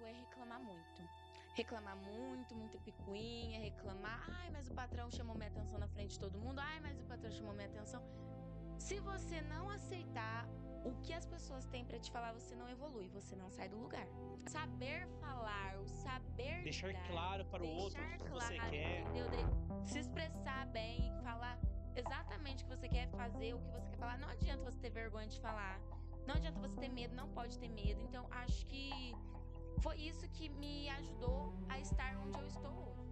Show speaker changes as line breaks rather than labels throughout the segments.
erro é reclamar muito. Reclamar muito, muita picuinha, reclamar, ai, mas o patrão chamou minha atenção na frente de todo mundo, ai, mas o patrão chamou minha atenção. Se você não aceitar o que as pessoas têm pra te falar, você não evolui, você não sai do lugar. Saber falar, o saber
Deixar
lidar,
claro para o outro o
deixar
que você
claro,
quer.
entendeu? Se expressar bem e falar exatamente o que você quer fazer, o que você quer falar. Não adianta você ter vergonha de falar. Não adianta você ter medo, não pode ter medo. Então, acho que foi isso que me ajudou a estar onde eu estou hoje.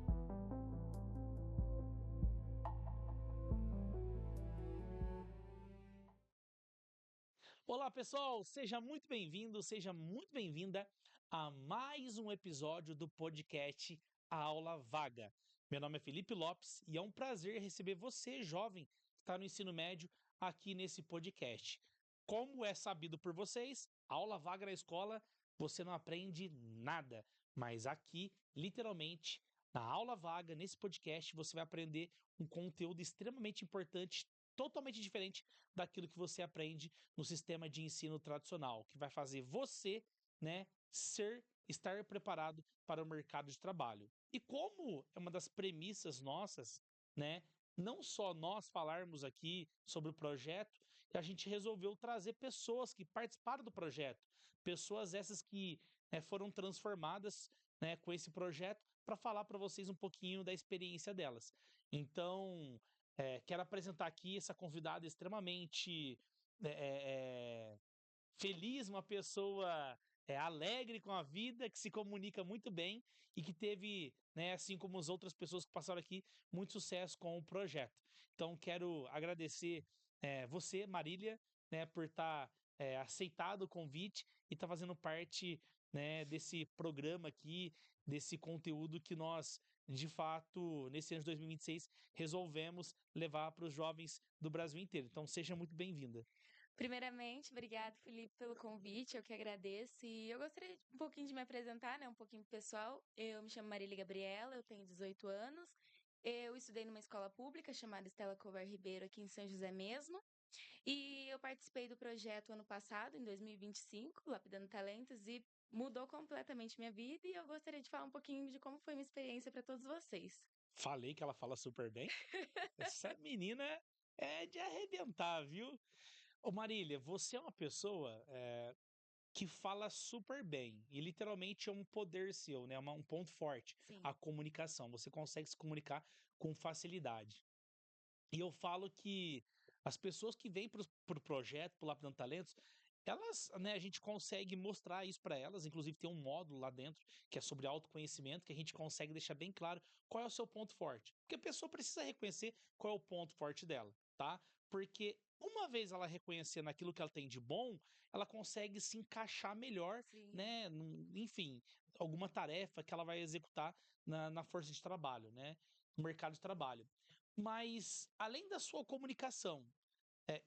Olá, pessoal! Seja muito bem-vindo, seja muito bem-vinda a mais um episódio do podcast A Aula Vaga. Meu nome é Felipe Lopes e é um prazer receber você, jovem, que está no ensino médio, aqui nesse podcast. Como é sabido por vocês, aula vaga na escola, você não aprende nada. Mas aqui, literalmente, na aula vaga, nesse podcast, você vai aprender um conteúdo extremamente importante, totalmente diferente daquilo que você aprende no sistema de ensino tradicional, que vai fazer você, né, estar preparado para o mercado de trabalho. E como é uma das premissas nossas, né, não só nós falarmos aqui sobre o projeto, a gente resolveu trazer pessoas que participaram do projeto, pessoas essas que foram transformadas, né, com esse projeto, para falar para vocês um pouquinho da experiência delas. Então, quero apresentar aqui essa convidada extremamente feliz, uma pessoa alegre com a vida, que se comunica muito bem e que teve, né, assim como as outras pessoas que passaram aqui, muito sucesso com o projeto. Então, quero agradecer você, Marília, né, por estar aceitado o convite e estar fazendo parte, né, desse programa aqui, desse conteúdo que nós, de fato, nesse ano de 2026, resolvemos levar para os jovens do Brasil inteiro. Então, seja muito bem-vinda.
Primeiramente, obrigado, Felipe, pelo convite, eu que agradeço. E eu gostaria um pouquinho de me apresentar, né, um pouquinho pessoal. Eu me chamo Marília Gabriela, eu tenho 18 anos. Eu estudei numa escola pública chamada Estela Covar Ribeiro, aqui em São José mesmo. E eu participei do projeto ano passado, em 2025, Lapidando Talentos, e mudou completamente minha vida. E eu gostaria de falar um pouquinho de como foi minha experiência para todos vocês.
Falei que ela fala super bem. Essa menina é de arrebentar, viu? Ô Marília, você é uma pessoa que fala super bem. E literalmente é um poder seu, né? Um ponto forte. A
Sim.
comunicação. Você consegue se comunicar com facilidade. E eu falo que as pessoas que vêm para o projeto, para o Lapidando Talentos, elas, né, a gente consegue mostrar isso para elas, inclusive tem um módulo lá dentro que é sobre autoconhecimento, que a gente consegue deixar bem claro qual é o seu ponto forte. Porque a pessoa precisa reconhecer qual é o ponto forte dela, tá? Porque uma vez ela reconhecendo aquilo que ela tem de bom, ela consegue se encaixar melhor,
Sim.
né? Enfim, alguma tarefa que ela vai executar na força de trabalho, né? No mercado de trabalho. Mas, além da sua comunicação,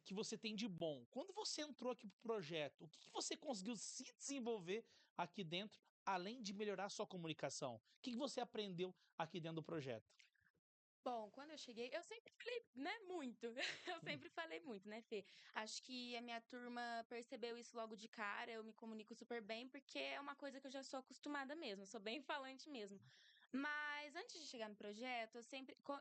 que você tem de bom, quando você entrou aqui pro projeto, o que você conseguiu se desenvolver aqui dentro, além de melhorar a sua comunicação? O que você aprendeu aqui dentro do projeto?
Bom, quando eu cheguei, eu sempre falei, né, muito. Eu
Hum.
sempre falei muito, né, Fê? Acho que a minha turma percebeu isso logo de cara. Eu me comunico super bem, porque é uma coisa que eu já sou acostumada mesmo. Eu sou bem falante mesmo. Mas antes de chegar no projeto,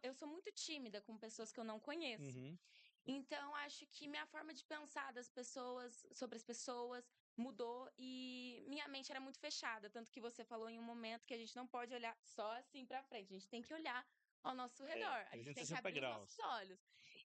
eu sou muito tímida com pessoas que eu não conheço.
Uhum.
Então, acho que minha forma de pensar das pessoas, sobre as pessoas, mudou e minha mente era muito fechada. Tanto que você falou em um momento que a gente não pode olhar só assim pra frente, a gente tem que olhar ao nosso redor, a gente tem que
360
abrir os nossos
graus.
olhos.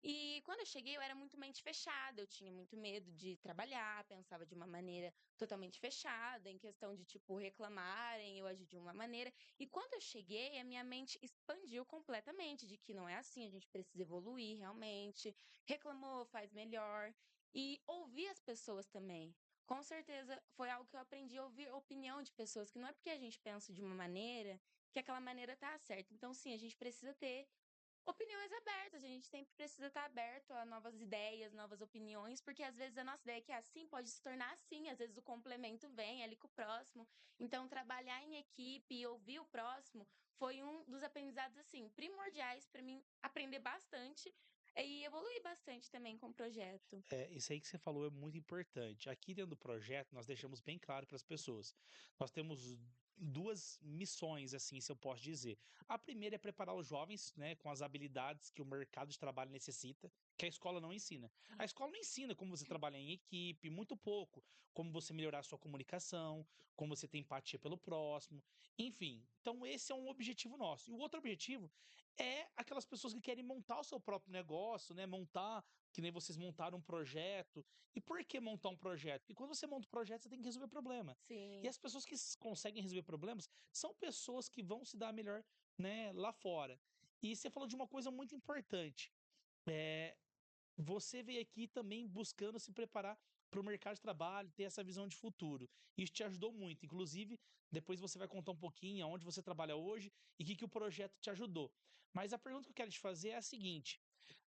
E quando eu cheguei, eu era muito mente fechada, eu tinha muito medo de trabalhar, pensava de uma maneira totalmente fechada, em questão de, tipo, reclamarem, eu agir de uma maneira. E quando eu cheguei, a minha mente expandiu completamente, de que não é assim, a gente precisa evoluir realmente. Reclamou, faz melhor. E ouvir as pessoas também. Com certeza foi algo que eu aprendi a ouvir a opinião de pessoas, que não é porque a gente pensa de uma maneira que aquela maneira tá certa. Então, sim, a gente precisa ter opiniões abertas, a gente sempre precisa estar aberto a novas ideias, novas opiniões, porque às vezes a nossa ideia que é assim pode se tornar assim, às vezes o complemento vem ali com o próximo. Então, trabalhar em equipe e ouvir o próximo foi um dos aprendizados, assim, primordiais para mim aprender bastante e evoluir bastante também com o projeto.
Isso aí que você falou é muito importante. Aqui dentro do projeto, nós deixamos bem claro para as pessoas. Nós temos duas missões, assim, se eu posso dizer. A primeira é preparar os jovens, né, com as habilidades que o mercado de trabalho necessita, que a escola não ensina. A escola não ensina como você trabalhar em equipe, muito pouco, como você melhorar a sua comunicação, como você ter empatia pelo próximo, enfim. Então esse é um objetivo nosso. E o outro objetivo é aquelas pessoas que querem montar o seu próprio negócio, né, montar, que nem vocês montaram um projeto. E por que montar um projeto? Porque quando você monta um projeto, você tem que resolver problema. E
Sim.
as pessoas que conseguem resolver problemas são pessoas que vão se dar melhor, né, lá fora. E você falou de uma coisa muito importante. É, você veio aqui também buscando se preparar para o mercado de trabalho, ter essa visão de futuro. Isso te ajudou muito. Inclusive, depois você vai contar um pouquinho aonde você trabalha hoje e o que o projeto te ajudou. Mas a pergunta que eu quero te fazer é a seguinte: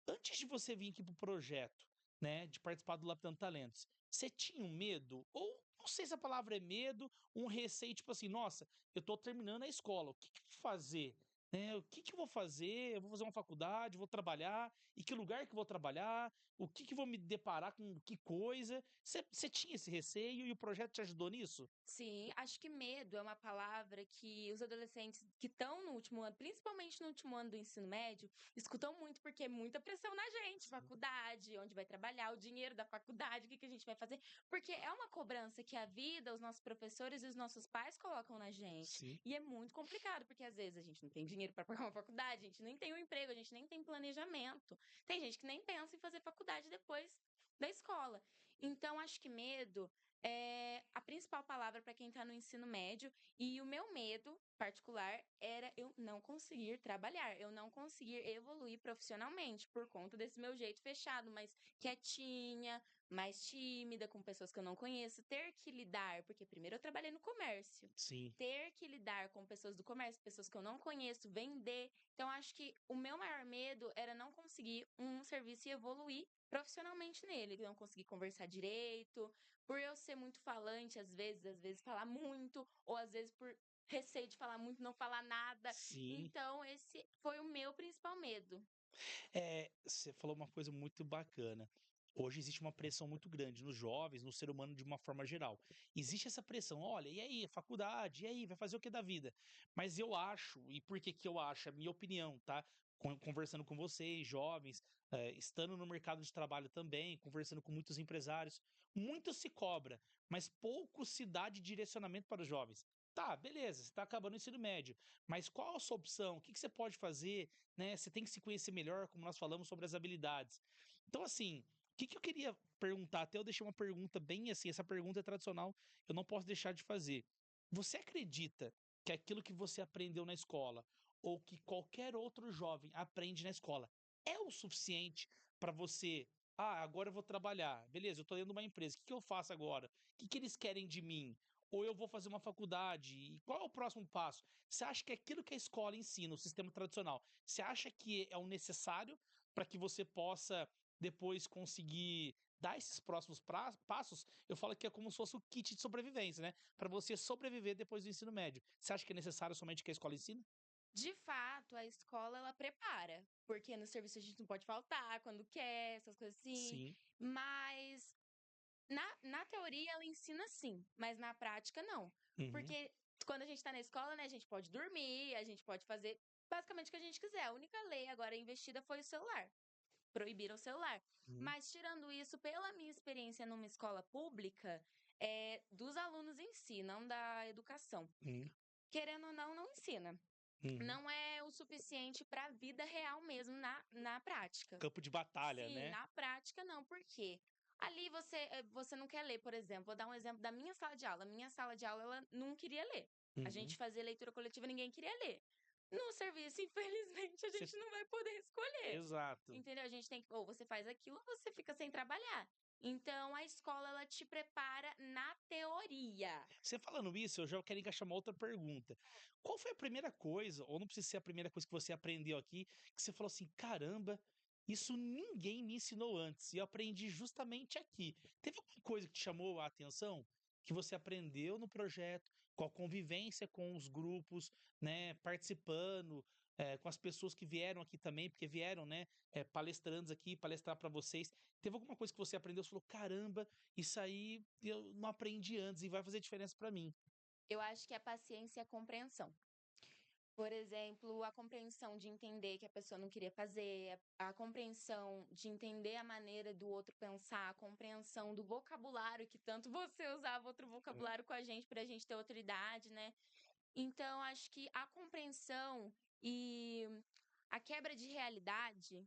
antes de você vir aqui para o projeto, né, de participar do Lapidando Talentos, você tinha um medo? Ou não sei se a palavra é medo, um receio, tipo assim, nossa, eu tô terminando a escola, o que que eu vou fazer? Né, o que que eu vou fazer? Eu vou fazer uma faculdade, vou trabalhar, e que lugar que eu vou trabalhar? O que que eu vou me deparar com que coisa? Você tinha esse receio e o projeto te ajudou nisso?
Sim, acho que medo é uma palavra que os adolescentes que estão no último ano, principalmente no último ano do ensino médio, escutam muito, porque é muita pressão na gente,
Sim.
faculdade, onde vai trabalhar, o dinheiro da faculdade, o que que a gente vai fazer, porque é uma cobrança que a vida, os nossos professores e os nossos pais colocam na gente.
Sim.
E é muito complicado, porque às vezes a gente não tem dinheiro para pagar uma faculdade, a gente nem tem um emprego, a gente nem tem planejamento. Tem gente que nem pensa em fazer faculdade depois da escola. Então, acho que medo é a principal palavra para quem está no ensino médio. E o meu medo particular era eu não conseguir trabalhar, eu não conseguir evoluir profissionalmente por conta desse meu jeito fechado, mais quietinha, mais tímida, com pessoas que eu não conheço, ter que lidar, porque primeiro eu trabalhei no comércio.
Sim.
Ter que lidar com pessoas do comércio, pessoas que eu não conheço, vender. Então, acho que o meu maior medo era não conseguir um serviço e evoluir profissionalmente nele, não conseguir conversar direito, por eu ser muito falante, às vezes falar muito, ou às vezes por receio de falar muito, não falar nada.
Sim.
Então, esse foi o meu principal medo.
Você falou uma coisa muito bacana. Hoje existe uma pressão muito grande nos jovens, no ser humano de uma forma geral. Existe essa pressão, olha, e aí, faculdade, e aí, vai fazer o que da vida? Mas eu acho, e por que que eu acho? A minha opinião, tá? Conversando com vocês, jovens, estando no mercado de trabalho também, conversando com muitos empresários, muito se cobra, mas pouco se dá de direcionamento para os jovens. Tá, beleza, você está acabando o ensino médio, mas qual a sua opção? O que que você pode fazer? Né? Você tem que se conhecer melhor, como nós falamos sobre as habilidades. Então, assim, o que que eu queria perguntar? Até eu deixei uma pergunta bem assim, essa pergunta é tradicional, eu não posso deixar de fazer. Você acredita que aquilo que você aprendeu na escola, ou que qualquer outro jovem aprende na escola, é o suficiente para você? Ah, agora eu vou trabalhar. Beleza, eu estou dentro de uma empresa. O que que eu faço agora? O que que eles querem de mim? Ou eu vou fazer uma faculdade? E qual é o próximo passo? Você acha que aquilo que a escola ensina, o sistema tradicional, você acha que é o necessário para que você possa depois conseguir dar esses próximos passos? Eu falo que é como se fosse o kit de sobrevivência, né? Para você sobreviver depois do ensino médio. Você acha que é necessário somente que a escola ensina?
De fato, a escola ela prepara, porque no serviço a gente não pode faltar quando quer, essas coisas assim.
Sim.
Mas na teoria ela ensina sim, mas na prática não.
Uhum,
Porque quando a gente tá na escola, né, a gente pode dormir, a gente pode fazer basicamente o que a gente quiser. A única lei agora investida foi o celular. Proibiram o celular.
uhum,
Mas tirando isso, pela minha experiência numa escola pública, dos alunos em si, não da educação.
uhum,
Querendo ou não, não ensina.
uhum.
Não é o suficiente para a vida real mesmo na prática.
Campo de batalha,
Sim,
né?
na prática não, por quê? Ali você não quer ler, por exemplo, vou dar um exemplo da minha sala de aula. A minha sala de aula, ela não queria ler. A
Uhum.
gente fazia leitura coletiva, ninguém queria ler. No serviço, infelizmente, a
Você-
gente não vai poder escolher.
Exato.
Entendeu? A gente tem que, ou você faz aquilo, ou você fica sem trabalhar. Então, a escola, ela te prepara na teoria.
Você falando isso, eu já quero encaixar uma outra pergunta. Qual foi a primeira coisa, ou não precisa ser a primeira coisa que você aprendeu aqui, que você falou assim: caramba, isso ninguém me ensinou antes, e eu aprendi justamente aqui. Teve alguma coisa que te chamou a atenção? Que você aprendeu no projeto, com a convivência com os grupos, né, participando, com as pessoas que vieram aqui também, porque vieram, né, palestrantes aqui, palestrar para vocês. Teve alguma coisa que você aprendeu, você falou: caramba, isso aí eu não aprendi antes e vai fazer diferença pra mim.
Eu acho que a paciência e a compreensão. Por exemplo, a compreensão de entender que a pessoa não queria fazer, a compreensão de entender a maneira do outro pensar, a compreensão do vocabulário, que tanto você usava outro
Sim.
vocabulário com a gente pra gente ter outra idade, né? Então, acho que a compreensão e a quebra de realidade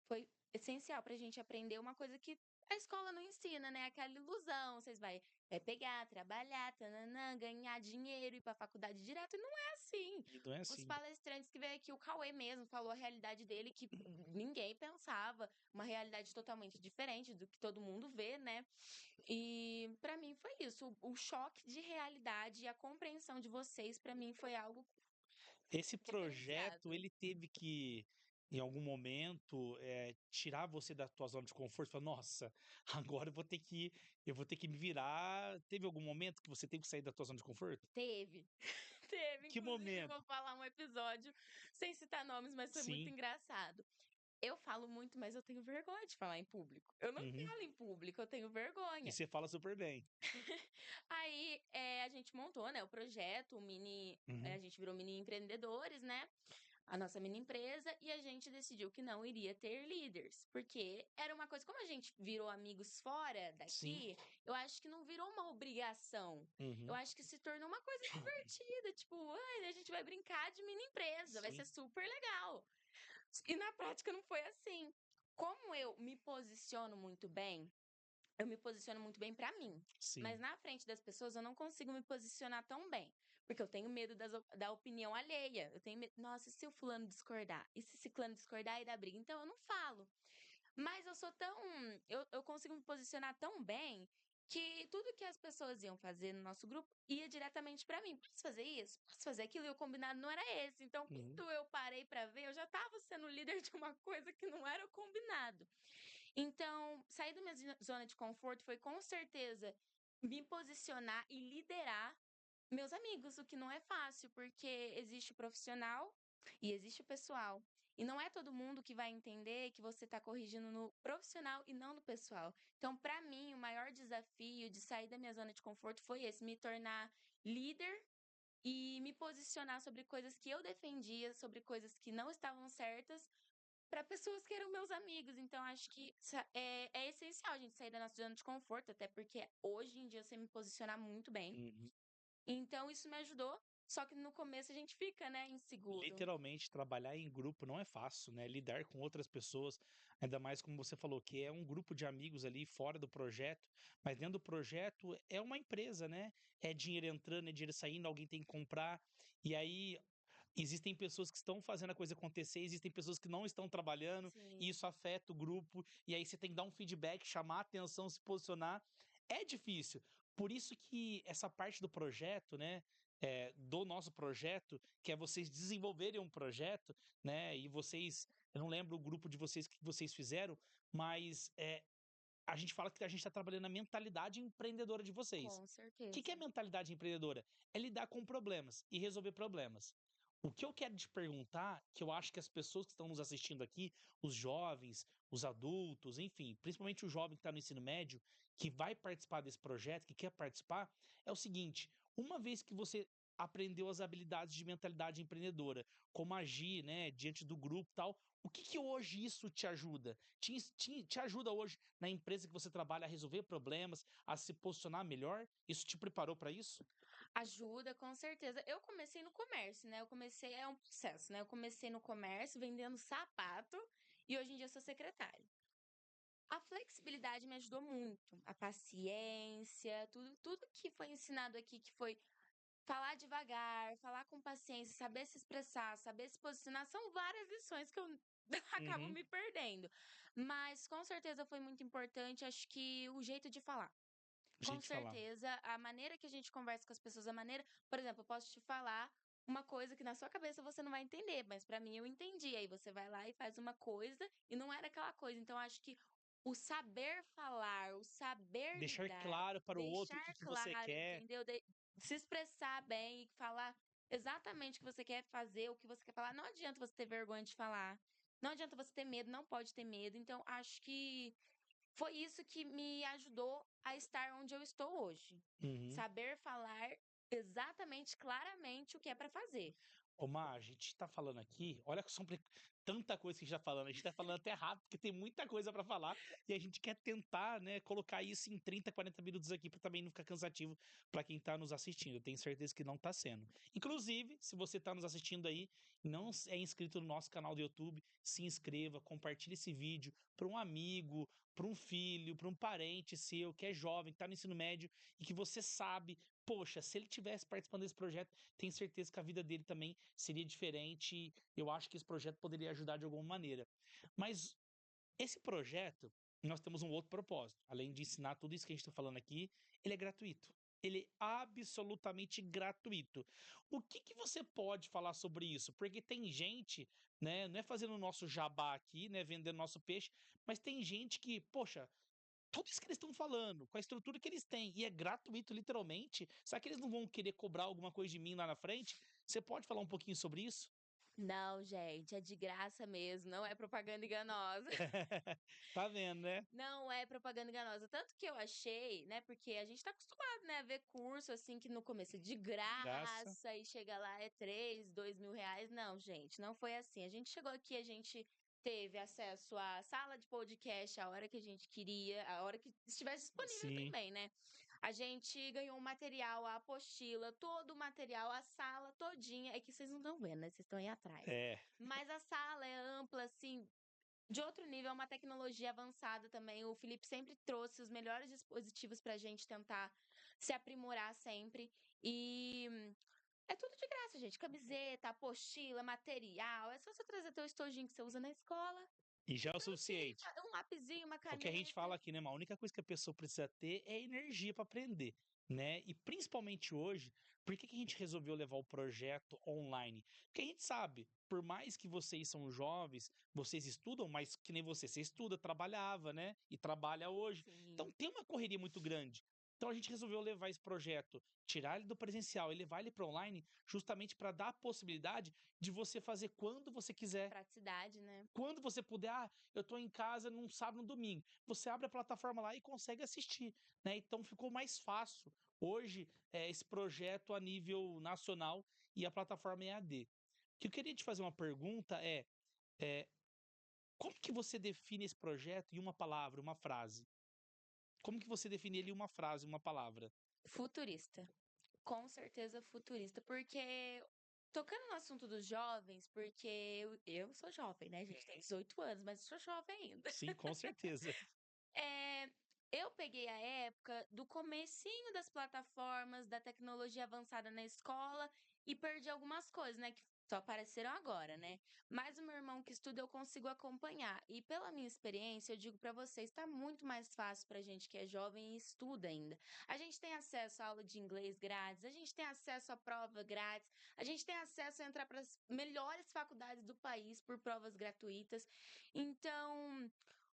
foi essencial pra gente aprender uma coisa que a escola não ensina, né? Aquela ilusão, vocês vai pegar, trabalhar, tananã, ganhar dinheiro, ir pra faculdade direto. E não é assim.
E não é
Os
assim.
palestrantes que veio aqui, o Cauê mesmo falou a realidade dele que ninguém pensava, uma realidade totalmente diferente do que todo mundo vê, né? E pra mim foi isso, o choque de realidade e a compreensão de vocês pra mim foi algo
Esse projeto,
diferenciado.
ele teve que, em algum momento, tirar você da tua zona de conforto, falar: "Nossa, agora eu vou ter que me virar". Teve algum momento que você teve que sair da tua zona de conforto?
Teve. Teve,
Que
inclusive eu
momento?
vou falar um episódio, sem citar nomes, mas foi muito
Sim.
engraçado. Eu falo muito, mas eu tenho vergonha de falar em público. Eu não
Uhum.
falo em público, eu tenho
E
vergonha.
você fala super bem.
Aí, a gente montou, né, o projeto, o mini a
Uhum.
gente virou mini empreendedores, né, a nossa mini empresa, e a gente decidiu que não iria ter líderes, porque era uma coisa como a gente virou amigos fora
Sim.
daqui, eu acho que não virou uma obrigação. Eu
Uhum.
acho que se tornou uma coisa divertida, tipo: "Ai, a gente vai brincar de mini empresa, vai
Sim,
ser super legal". E na prática não foi assim. Como eu me posiciono muito bem, eu me posiciono muito bem pra mim, mas
sim.
na frente das pessoas eu não consigo me posicionar tão bem, porque eu tenho medo da opinião alheia, eu tenho medo: "Nossa, e se o fulano discordar? E se ciclano discordar e dar briga?". Então eu não falo. Mas eu sou tão eu consigo me posicionar tão bem, que tudo que as pessoas iam fazer no nosso grupo, ia diretamente pra mim: "Posso fazer isso? Posso fazer aquilo?". E o combinado não era esse. Então
Uhum.
quando eu parei pra ver, eu já estava sendo líder de uma coisa que não era o combinado. Então, sair da minha zona de conforto foi com certeza me posicionar e liderar meus amigos, o que não é fácil, porque existe o profissional e existe o pessoal. E não é todo mundo que vai entender que você está corrigindo no profissional e não no pessoal. Então, para mim, o maior desafio de sair da minha zona de conforto foi esse, me tornar líder e me posicionar sobre coisas que eu defendia, sobre coisas que não estavam certas, para pessoas que eram meus amigos. Então, acho que é essencial a gente sair da nossa zona de conforto, até porque hoje em dia eu sei me posicionar muito bem.
Uhum.
Então isso me ajudou, só que no começo a gente fica, né, inseguro.
Literalmente, trabalhar em grupo não é fácil, né? Lidar com outras pessoas, ainda mais como você falou, que é um grupo de amigos ali fora do projeto, mas dentro do projeto é uma empresa, né? É dinheiro entrando, é dinheiro saindo, alguém tem que comprar, e aí existem pessoas que estão fazendo a coisa acontecer, existem pessoas que não estão trabalhando, e
Sim,
isso afeta o grupo, e aí você tem que dar um feedback, chamar a atenção, se posicionar. É difícil. Por isso que essa parte do projeto, né, do nosso projeto, que é vocês desenvolverem um projeto, né, e vocês, eu não lembro o grupo de vocês que vocês fizeram, mas a gente fala que a gente está trabalhando a mentalidade empreendedora de vocês.
com
O que é
certeza.
mentalidade empreendedora? É lidar com problemas e resolver problemas. O que eu quero te perguntar, que eu acho que as pessoas que estão nos assistindo aqui, os jovens, os adultos, enfim, principalmente o jovem que está no ensino médio, que vai participar desse projeto, que quer participar, é o seguinte: uma vez que você aprendeu as habilidades de mentalidade empreendedora, como agir, né, diante do grupo e tal, o que que hoje isso te ajuda? Te ajuda hoje na empresa que você trabalha a resolver problemas, a se posicionar melhor? Isso te preparou para isso?
Ajuda, com certeza. Eu comecei no comércio, né, eu comecei é um processo, né, eu comecei no comércio vendendo sapato, e hoje em dia eu sou secretária. A flexibilidade me ajudou muito, a paciência, tudo que foi ensinado aqui, que foi falar devagar, falar com paciência, saber se expressar, saber se posicionar, são várias lições que eu acabo
Uhum.
me perdendo. Mas com certeza foi muito importante, acho que o jeito de falar. Com
Gente falar.
certeza, a maneira que a gente conversa com as pessoas, a maneira, por exemplo, eu posso te falar uma coisa que na sua cabeça você não vai entender, mas pra mim eu entendi. Aí você vai lá e faz uma coisa e não era aquela coisa. Então acho que o saber falar, o saber
Deixar
lidar,
claro para o outro o
deixar
que que você
claro,
quer.
entendeu? Se expressar bem e falar exatamente o que você quer fazer, o que você quer falar. Não adianta você ter vergonha de falar. Não adianta você ter medo, não pode ter medo. Então, acho que foi isso que me ajudou a estar onde eu estou hoje.
Uhum.
Saber falar exatamente, claramente o que é para fazer.
Ô, Má, a gente tá falando aqui, olha sobre tanta coisa que a gente tá falando. A gente tá falando até rápido, porque tem muita coisa pra falar, e a gente quer tentar, né, colocar isso em 30, 40 minutos aqui pra também não ficar cansativo pra quem tá nos assistindo. Eu tenho certeza que não tá sendo. Inclusive, se você tá nos assistindo aí e não é inscrito no nosso canal do YouTube, se inscreva, compartilhe esse vídeo pra um amigo, pra um filho, pra um parente seu que é jovem, que tá no ensino médio e que você sabe, poxa, se ele tivesse participando desse projeto, tenho certeza que a vida dele também seria diferente. Eu acho que esse projeto poderia ajudar de alguma maneira. Mas esse projeto, nós temos um outro propósito. Além de ensinar tudo isso que a gente está falando aqui, ele é gratuito. Ele é absolutamente gratuito. O que, que você pode falar sobre isso? Porque tem gente, né, não é fazendo o nosso jabá aqui, né, vendendo nosso peixe, mas tem gente que, poxa, tudo isso que eles estão falando, com a estrutura que eles têm, e é gratuito, literalmente. Será que eles não vão querer cobrar alguma coisa de mim lá na frente? Você pode falar um pouquinho sobre isso?
Não, gente, é de graça mesmo, não é propaganda enganosa.
Tá vendo, né?
Não é propaganda enganosa. Tanto que eu achei, né? Porque a gente tá acostumado, né? A ver curso assim que no começo é de
Graça.
graça e chega lá é 3, 2 mil reais. Não, gente, não foi assim. A gente chegou aqui, a gente teve acesso à sala de podcast a hora que a gente queria, a hora que estivesse disponível
Sim,
também, né? A gente ganhou o material, a apostila, todo o material, a sala todinha. É que vocês não estão vendo, né? Vocês estão aí atrás.
é.
Mas a sala é ampla, assim, de outro nível, é uma tecnologia avançada também. O Felipe sempre trouxe os melhores dispositivos para a gente tentar se aprimorar sempre. E é tudo de graça, gente. Camiseta, apostila, material. É só você trazer teu estojinho que você usa na escola.
E já é o
Tranquilo,
suficiente.
um lapisinho, uma
É o que a gente
caneta.
fala aqui, né, mano? A única coisa que a pessoa precisa ter é energia para aprender, né? E principalmente hoje, por que que a gente resolveu levar o projeto online? Porque a gente sabe, por mais que vocês são jovens, vocês estudam, mas que nem você estuda, trabalhava, né? E trabalha hoje. Então
Sim,
tem uma correria muito grande. Então a gente resolveu levar esse projeto, tirar ele do presencial e levar ele para online, justamente para dar a possibilidade de você fazer quando você quiser,
praticidade, né?
quando você puder. Ah, eu tô em casa num sábado, no domingo. Você abre a plataforma lá e consegue assistir, né? Então ficou mais fácil. Hoje, esse projeto a nível nacional e a plataforma é EAD. O que eu queria te fazer uma pergunta é como que você define esse projeto em uma palavra, uma frase? Como que você define ele em uma frase, uma palavra?
Futurista. Com certeza futurista, porque tocando no assunto dos jovens, porque eu sou jovem, né, gente? Tenho 18 anos, mas sou jovem ainda.
Sim, com certeza.
É, eu peguei a época do comecinho das plataformas, da tecnologia avançada na escola e perdi algumas coisas, né, que só apareceram agora, né? Mas o meu irmão que estuda eu consigo acompanhar. E pela minha experiência, eu digo pra vocês, está muito mais fácil pra gente que é jovem e estuda ainda. A gente tem acesso à aula de inglês grátis, a gente tem acesso à prova grátis, a gente tem acesso a entrar para as melhores faculdades do país por provas gratuitas. Então,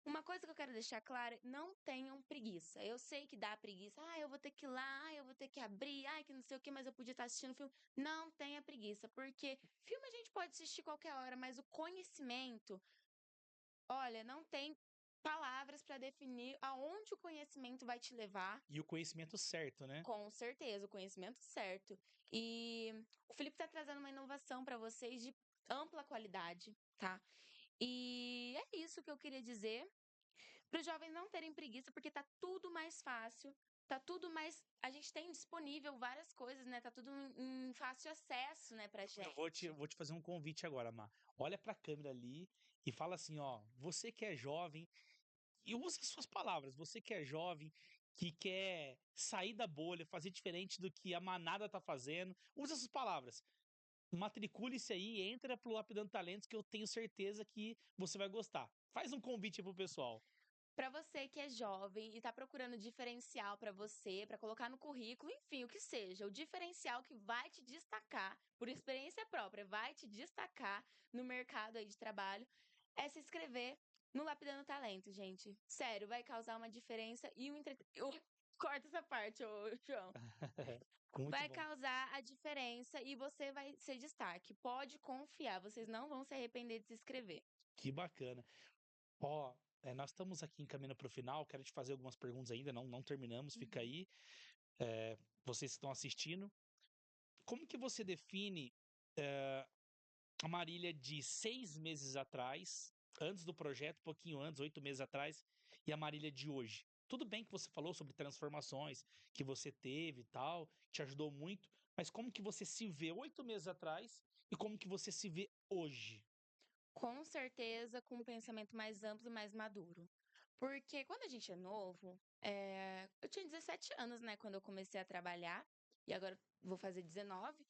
uma coisa que eu quero deixar clara, não tenham preguiça. Eu sei que dá preguiça. Ah, eu vou ter que ir lá, ah, eu vou ter que abrir, ah, que não sei o que, mas eu podia estar assistindo filme. Não tenha preguiça, porque filme a gente pode assistir qualquer hora, mas o conhecimento, olha, não tem palavras para definir aonde o conhecimento vai te levar.
E o conhecimento certo, né?
Com certeza, o conhecimento certo. E o Felipe está trazendo uma inovação para vocês de ampla qualidade, tá? E é isso que eu queria dizer. Para os jovens não terem preguiça, porque tá tudo mais fácil, tá tudo mais. A gente tem disponível várias coisas, né? Tá tudo em fácil acesso, né, pra
Eu
gente.
vou te fazer um convite agora, Má. Olha pra câmera ali e fala assim, ó, você que é jovem, e usa as suas palavras, você que é jovem, que quer sair da bolha, fazer diferente do que a manada tá fazendo, usa essas palavras. Matricule-se aí, entra pro Lapidando Talentos, que eu tenho certeza que você vai gostar. Faz um convite aí pro pessoal.
Para você que é jovem e tá procurando diferencial para você, para colocar no currículo, enfim, o que seja, o diferencial que vai te destacar, por experiência própria, vai te destacar no mercado aí de trabalho, é se inscrever no Lapidando Talento, gente. Sério, vai causar uma diferença e o Corta essa parte, ô João.
Muito
Vai
bom.
causar a diferença e você vai ser destaque. Pode confiar, vocês não vão se arrepender de se inscrever.
Que bacana. Ó, nós estamos aqui encaminhando para o final. Quero te fazer algumas perguntas ainda, não terminamos, fica
Uhum.
aí. Vocês que estão assistindo. como que você define a Marília de 6 meses atrás, antes do projeto, um pouquinho antes, 8 meses atrás, e a Marília de hoje? Tudo bem que você falou sobre transformações que você teve e tal, te ajudou muito, mas como que você se vê 8 meses atrás e como que você se vê hoje?
Com certeza, com um pensamento mais amplo e mais maduro. Porque quando a gente é novo, eu tinha 17 anos, né, quando eu comecei a trabalhar, e agora vou fazer 19.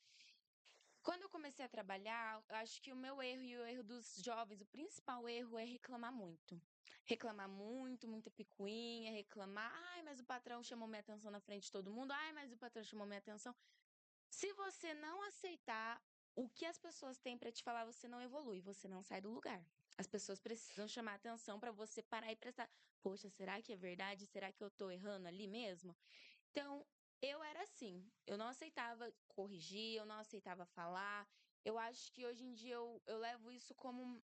Quando eu comecei a trabalhar, eu acho que o meu erro e o erro dos jovens, o principal erro é reclamar muito. Reclamar muito, muita picuinha, reclamar, ai, mas o patrão chamou minha atenção na frente de todo mundo, ai, mas o patrão chamou minha atenção. Se você não aceitar o que as pessoas têm pra te falar, você não evolui, você não sai do lugar. As pessoas precisam chamar atenção pra você parar e prestar. Poxa, será que é verdade? Será que eu tô errando ali mesmo? Então, eu era assim, eu não aceitava corrigir, eu não aceitava falar. Eu acho que hoje em dia eu levo isso como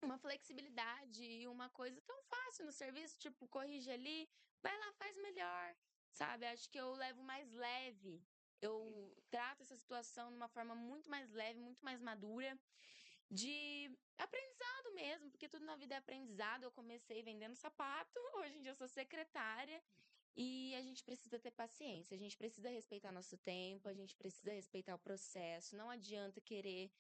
uma flexibilidade e uma coisa tão fácil no serviço, tipo, corrige ali, vai lá, faz melhor, sabe? Acho que eu levo mais leve. Eu trato essa situação de uma forma muito mais leve, muito mais madura, de aprendizado mesmo, porque tudo na vida é aprendizado. Eu comecei vendendo sapato, hoje em dia eu sou secretária e a gente precisa ter paciência, a gente precisa respeitar nosso tempo, a gente precisa respeitar o processo. Não adianta querer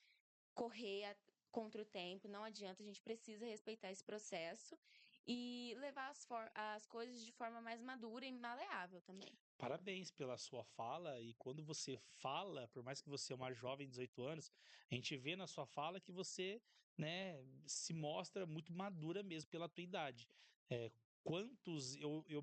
correr contra o tempo, não adianta, a gente precisa respeitar esse processo e levar as coisas de forma mais madura e maleável também.
Parabéns pela sua fala, e quando você fala, por mais que você é uma jovem de 18 anos, a gente vê na sua fala que você, né, se mostra muito madura mesmo pela tua idade. É, quantos, eu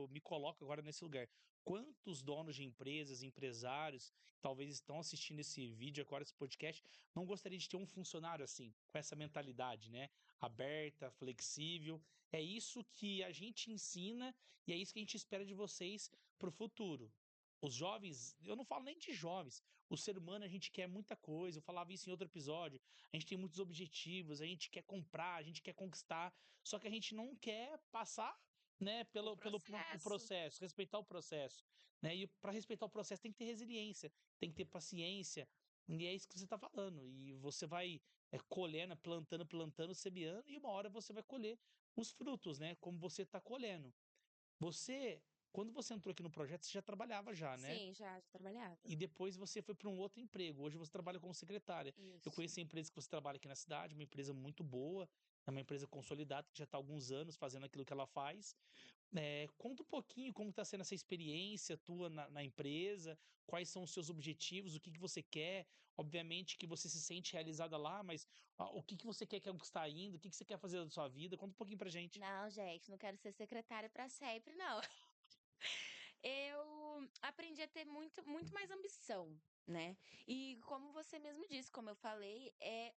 me coloco agora nesse lugar, quantos donos de empresas, empresários, talvez estão assistindo esse vídeo agora, esse podcast, não gostariam de ter um funcionário assim, com essa mentalidade, né, aberta, flexível. É isso que a gente ensina e é isso que a gente espera de vocês para o futuro. Os jovens, eu não falo nem de jovens, o ser humano a gente quer muita coisa, eu falava isso em outro episódio, a gente tem muitos objetivos, a gente quer comprar, a gente quer conquistar, só que a gente não quer passar, né,
O
pelo o
processo.
processo, respeitar o processo, né, e para respeitar o processo tem que ter resiliência, tem que ter paciência, e é isso que você está falando, e você vai colhendo, plantando, plantando, semeando, e uma hora você vai colher os frutos, né, como você está colhendo. Você, quando você entrou aqui no projeto, você já trabalhava já, né?
Sim, já trabalhava.
E depois você foi para um outro emprego. Hoje você trabalha como secretária. Eu
Isso.
conheço a empresa que você trabalha aqui na cidade, uma empresa muito boa, é uma empresa consolidada que já está há alguns anos fazendo aquilo que ela faz. Conta um pouquinho como está sendo essa experiência tua na empresa, quais são os seus objetivos, o que que você quer. Obviamente que você se sente realizada lá, mas o que que você quer conquistar ainda, o que que você quer fazer da sua vida? Conta um pouquinho pra gente.
Não, gente, não quero ser secretária para sempre, não. Eu aprendi a ter muito mais ambição, né? E como você mesmo disse, como eu falei, é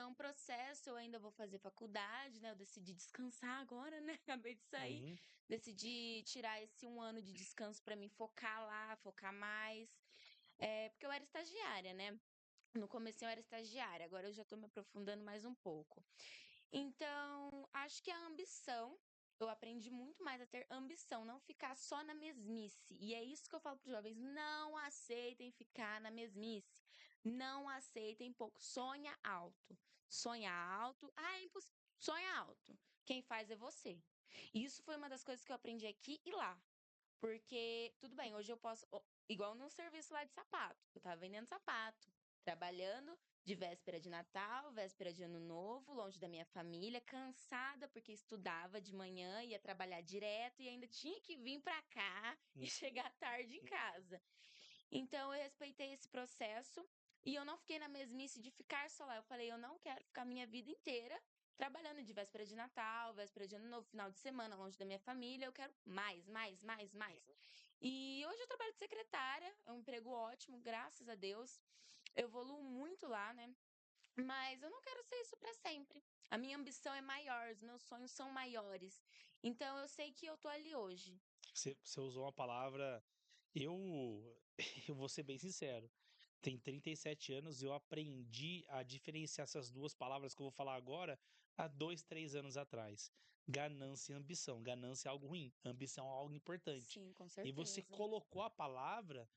um processo. Eu ainda vou fazer faculdade, né? Eu decidi descansar agora, né? Acabei de sair.
Uhum.
Decidi tirar esse 1 ano de descanso para me focar lá, focar mais. Porque eu era estagiária, né? No começo eu era estagiária, agora eu já tô me aprofundando mais um pouco. Então, acho que a ambição, eu aprendi muito mais a ter ambição, não ficar só na mesmice. E é isso que eu falo para os jovens: não aceitem ficar na mesmice. Não aceitem pouco. Sonha alto. Sonha alto. Ah, é impossível. Sonha alto. Quem faz é você. E isso foi uma das coisas que eu aprendi aqui e lá. Porque, tudo bem, hoje eu posso. Igual no serviço lá de sapato. Eu tava vendendo sapato, trabalhando de véspera de Natal, véspera de Ano Novo, longe da minha família, cansada porque estudava de manhã, ia trabalhar direto e ainda tinha que vir pra cá e
Hum.
chegar tarde em casa. Então eu respeitei esse processo e eu não fiquei na mesmice de ficar só lá. Eu falei, eu não quero ficar minha vida inteira trabalhando de véspera de Natal, véspera de Ano Novo, final de semana, longe da minha família. Eu quero mais, mais, mais, mais. E hoje eu trabalho de secretária, é um emprego ótimo, graças a Deus. Eu evoluo muito lá, né? Mas eu não quero ser isso para sempre. A minha ambição é maior, os meus sonhos são maiores. Então eu sei que eu tô ali hoje.
Você usou uma palavra. Eu, eu vou ser bem sincero. Tem 37 anos e eu aprendi a diferenciar essas duas palavras que eu vou falar agora há 2, 3 anos atrás. Ganância e ambição. Ganância é algo ruim, ambição é algo importante.
Sim, com
E você
certeza.
colocou a palavra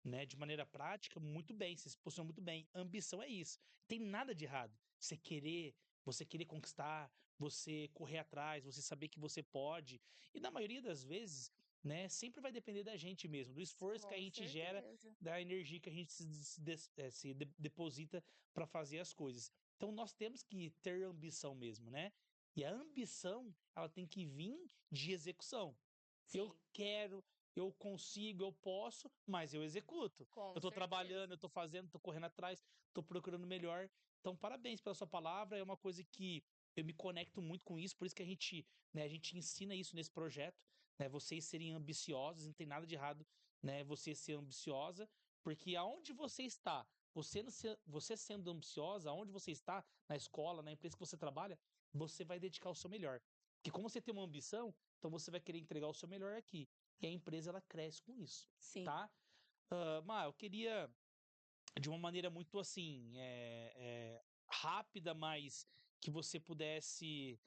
né, de maneira prática, muito bem, você se posiciona muito bem. Ambição é isso. Tem nada de errado. Você querer conquistar, você correr atrás, você saber que você pode. E na maioria das vezes, né, sempre vai depender da gente mesmo, do esforço que a
Com
gente gera,
certeza.
da energia que a gente deposita para fazer as coisas. Então nós temos que ter ambição mesmo, né? E a ambição, ela tem que vir de execução. Eu
Sim,
quero, eu consigo, eu posso, mas eu executo.
com
Eu tô
certeza.
trabalhando, eu tô fazendo, tô correndo atrás, tô procurando melhor. Então, parabéns pela sua palavra. É uma coisa que eu me conecto muito com isso, por isso que a gente ensina isso nesse projeto, né? Vocês serem ambiciosos, não tem nada de errado, né? Você ser ambiciosa, porque aonde você está, você sendo ambiciosa, aonde você está, na escola, na empresa que você trabalha, você vai dedicar o seu melhor. Porque como você tem uma ambição, então você vai querer entregar o seu melhor aqui. E a empresa ela cresce com isso,
Sim.
tá? Eu queria de uma maneira muito assim rápida, mas que você pudesse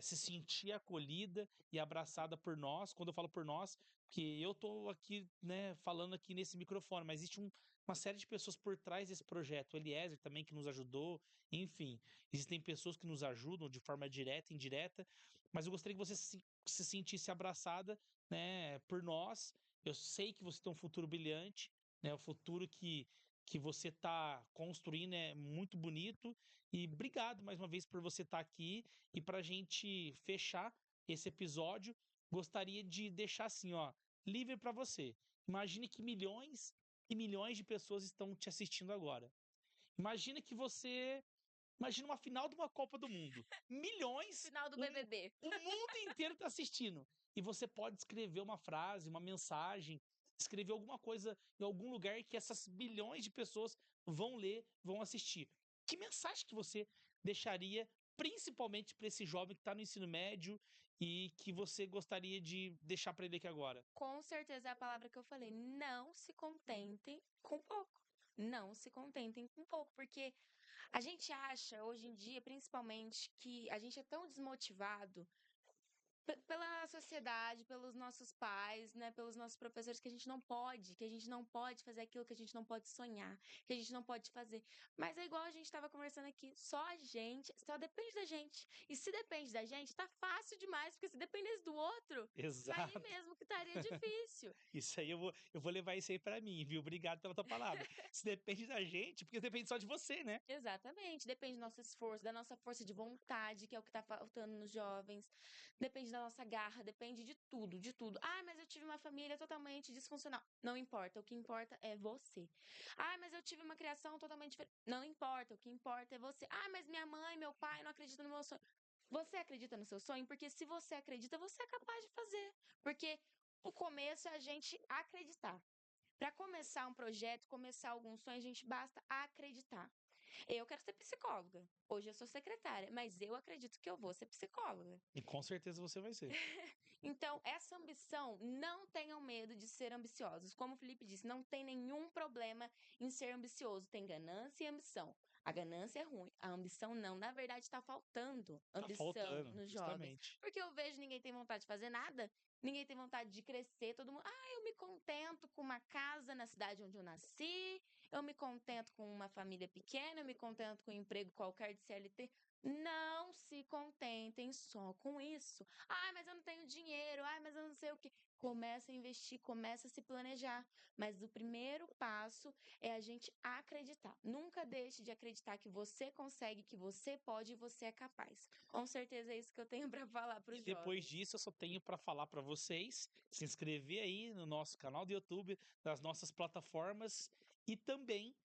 se sentir acolhida e abraçada por nós. Quando eu falo por nós, porque eu estou aqui, né, falando aqui nesse microfone, mas existe uma série de pessoas por trás desse projeto. O Eliezer também que nos ajudou, enfim, existem pessoas que nos ajudam de forma direta e indireta, mas eu gostaria que você se sentisse abraçada, né, por nós. Eu sei que você tem um futuro brilhante, né, o futuro que você está construindo é muito bonito. E obrigado mais uma vez por você estar aqui. E para a gente fechar esse episódio, gostaria de deixar assim, ó, livre para você. Imagine que milhões e milhões de pessoas estão te assistindo agora. Imagina que você. Imagina uma final de uma Copa do Mundo. Milhões,
Final do BBB.
o mundo inteiro está assistindo. E você pode escrever uma frase, uma mensagem, escrever alguma coisa em algum lugar que essas bilhões de pessoas vão ler, vão assistir. Que mensagem que você deixaria, principalmente para esse jovem que está no ensino médio e que você gostaria de deixar para ele aqui agora?
Com certeza é a palavra que eu falei. Não se contentem com pouco. Não se contentem com pouco, porque a gente acha, hoje em dia, principalmente, que a gente é tão desmotivado pela sociedade, pelos nossos pais, né, pelos nossos professores, que a gente não pode fazer aquilo que a gente não pode sonhar, que a gente não pode fazer. Mas é igual a gente estava conversando aqui, só a gente, só depende da gente. E se depende da gente, tá fácil demais, porque se dependesse do outro, aí
Exato.
mesmo que estaria difícil.
Isso aí eu vou levar isso aí pra mim, viu? Obrigado pela tua palavra. Se depende da gente, porque depende só de você, né?
Exatamente, depende do nosso esforço, da nossa força de vontade, que é o que tá faltando nos jovens. Depende da nossa garra, depende de tudo, de tudo. Ah, mas eu tive uma família totalmente disfuncional. Não importa, o que importa é você. Ah, mas eu tive uma criação totalmente diferente. Não importa, o que importa é você. Ah, mas minha mãe, meu pai não acreditam no meu sonho. Você acredita no seu sonho? Porque se você acredita, você é capaz de fazer. Porque o começo é a gente acreditar. Para começar um projeto, começar algum sonho, a gente basta acreditar. Eu quero ser psicóloga. Hoje eu sou secretária, mas eu acredito que eu vou ser psicóloga.
E com certeza você vai ser.
Então, essa ambição, não tenham medo de ser ambiciosos. Como o Felipe disse, não tem nenhum problema em ser ambicioso. Tem ganância e ambição. A ganância é ruim, a ambição não. Na verdade, está faltando
Tá
ambição
faltando,
nos jovens.
justamente.
Porque eu vejo ninguém tem vontade de fazer nada, ninguém tem vontade de crescer. Todo mundo, eu me contento com uma casa na cidade onde eu nasci, eu me contento com uma família pequena, eu me contento com um emprego qualquer de CLT. Não se contentem só com isso. Mas eu não tenho dinheiro. Mas eu não sei o quê. Começa a investir, começa a se planejar. Mas o primeiro passo é a gente acreditar. Nunca deixe de acreditar que você consegue, que você pode e você é capaz. Com certeza é isso que eu tenho para falar para
E
os
depois
jovens.
disso, eu só tenho para falar para vocês se inscrever aí no nosso canal do YouTube, nas nossas plataformas e também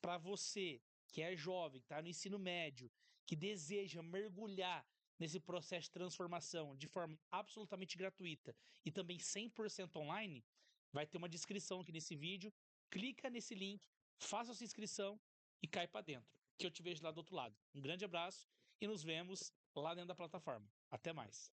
para você que é jovem, que está no ensino médio, que deseja mergulhar nesse processo de transformação de forma absolutamente gratuita e também 100% online, vai ter uma descrição aqui nesse vídeo. Clica nesse link, faça a sua inscrição e cai para dentro, que eu te vejo lá do outro lado. Um grande abraço e nos vemos lá dentro da plataforma. Até mais.